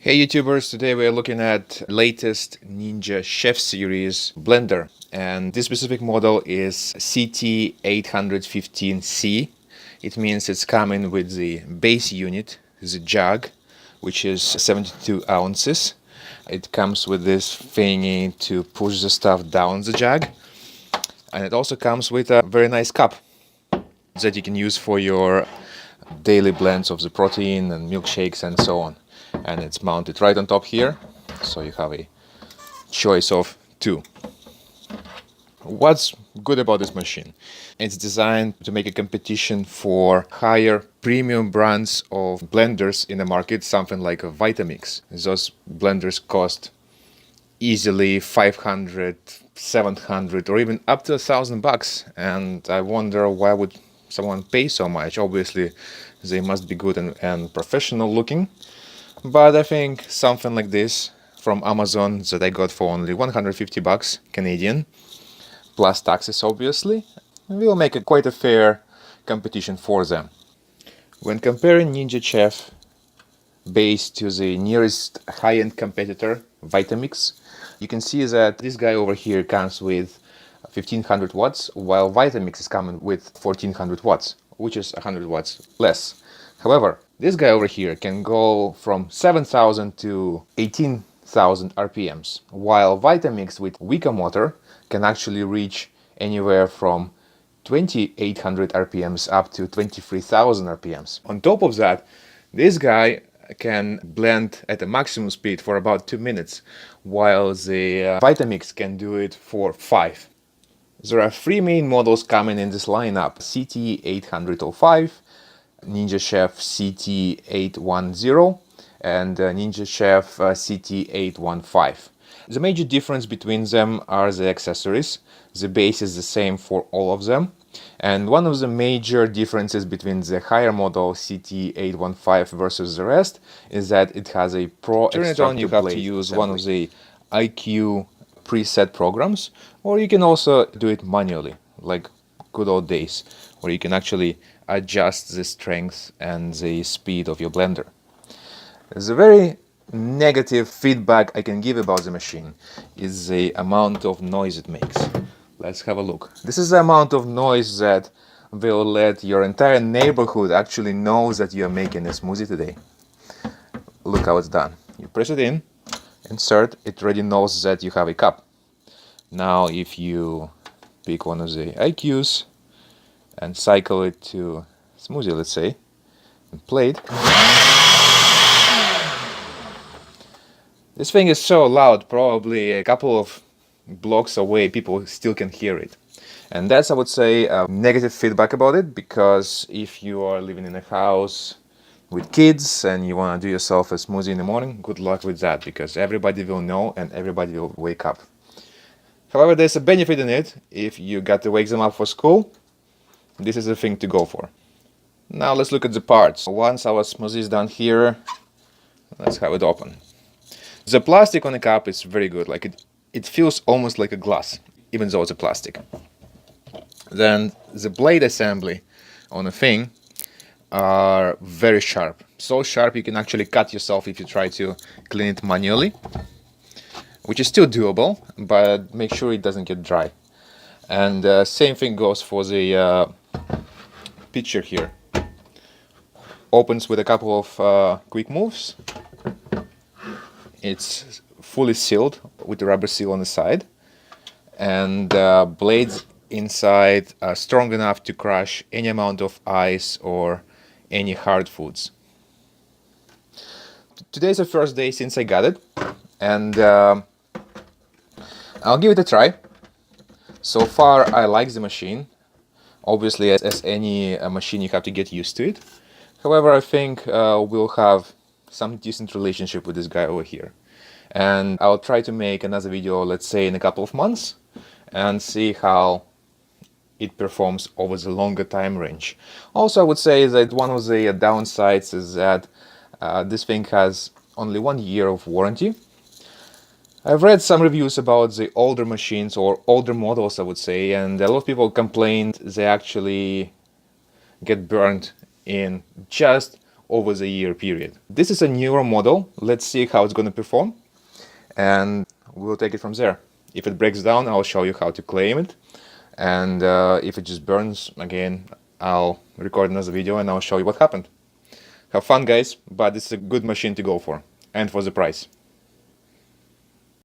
Hey YouTubers, today we are looking at latest Ninja Chef series blender, and this specific model is CT815C. It means it's coming with the base unit, the jug, which is 72 ounces. It comes with this thingy to push the stuff down the jug, and it also comes with a very nice cup that you can use for your daily blends of the protein and milkshakes and so on. And it's mounted right on top here, so you have a choice of two. What's good about this machine? It's designed to make a competition for higher premium brands of blenders in the market, something like a Vitamix. Those blenders cost easily 500, 700, or even up to $1,000, and I wonder why would someone pay so much. Obviously they must be good and professional looking, but I think something like this from Amazon that I got for only 150 bucks Canadian, plus taxes obviously, will make it quite a fair competition for them. When comparing Ninja Chef base to the nearest high-end competitor, Vitamix, you can see that this guy over here comes with 1500 watts, while Vitamix is coming with 1400 watts, which is 100 watts less. However, this guy over here can go from 7,000 to 18,000 RPMs, while Vitamix with weaker motor can actually reach anywhere from 2,800 RPMs up to 23,000 RPMs. On top of that, this guy can blend at a maximum speed for about 2 minutes, while the Vitamix can do it for 5. There are 3 main models coming in this lineup: CT805, Ninja Chef CT810, and Ninja Chef CT815. The major difference between them are the accessories. The base is the same for all of them. And one of the major differences between the higher model CT815 versus the rest is that it has a Pro Extractor. Turn it on, you have to use one of the IQ preset programs, or you can also do it manually, like good old days, where you can actually adjust the strength and the speed of your blender. The very negative feedback I can give about the machine is the amount of noise it makes. Let's have a look. This is the amount of noise that will let your entire neighborhood actually know that you are making a smoothie today. Look how it's done. You press it in, insert, it already knows that you have a cup. Now if you pick one of the IQs and cycle it to smoothie, let's say, and play it, this thing is so loud, probably a couple of blocks away people still can hear it. And that's, I would say, negative feedback about it, because if you are living in a house with kids and you want to do yourself a smoothie in the morning, good luck with that, because everybody will know and everybody will wake up. However, there's a benefit in it. If you got to wake them up for school, this is the thing to go for. Now let's look at the parts. Once our smoothie is done here, let's have it open. The plastic on the cup is very good. Like it feels almost like a glass, even though it's a plastic. Then the blade assembly on the thing are very sharp. So sharp you can actually cut yourself if you try to clean it manually, which is still doable, but make sure it doesn't get dry. And same thing goes for the pitcher here. Opens with a couple of quick moves. It's fully sealed with the rubber seal on the side, and blades inside are strong enough to crush any amount of ice or any hard foods. Today's the first day since I got it, and I'll give it a try. So far I like the machine. Obviously, as any machine, you have to get used to it. However, I think we'll have some decent relationship with this guy over here. And I'll try to make another video, let's say in a couple of months, and see how it performs over the longer time range. Also, I would say that one of the downsides is that this thing has only 1 year of warranty. I've read some reviews about the older machines, or older models I would say, and a lot of people complained they actually get burned in just over the year period. This is a newer model. Let's see how it's going to perform, and we'll take it from there. If it breaks down, I'll show you how to claim it, and if it just burns, again, I'll record another video and I'll show you what happened. Have fun, guys, but it's a good machine to go for, and for the price.